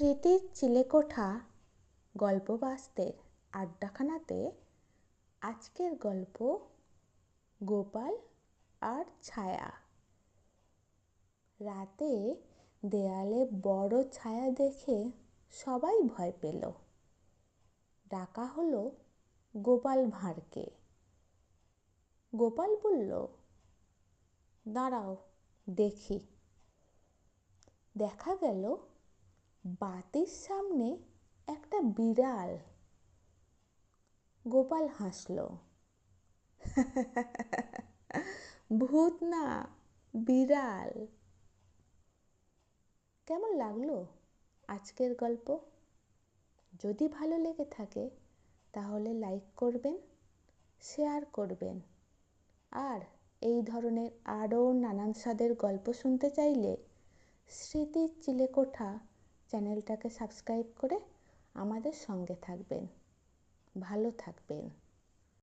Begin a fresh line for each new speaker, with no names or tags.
স্মৃতির চিলেকোঠা গল্পবাস্তের আড্ডাখানাতে আজকের গল্প গোপাল আর ছায়া। রাতে দেয়ালে বড় ছায়া দেখে সবাই ভয় পেল। ডাকা হলো গোপাল ভাঁড়কে। গোপাল বলল, দাঁড়াও দেখি। দেখা গেল বাতির সামনে একটা বিড়াল। গোপাল হাসল, ভূত না, বিড়াল। কেমন লাগলো আজকের গল্প? যদি ভালো লেগে থাকে তাহলে লাইক করবেন, শেয়ার করবেন, আর এই ধরনের আরও নানান স্বাদের গল্প শুনতে চাইলে স্মৃতির চিলেকোঠা চ্যানেলটাকে সাবস্ক্রাইব করে আমাদের সঙ্গে থাকবেন। ভালো থাকবেন।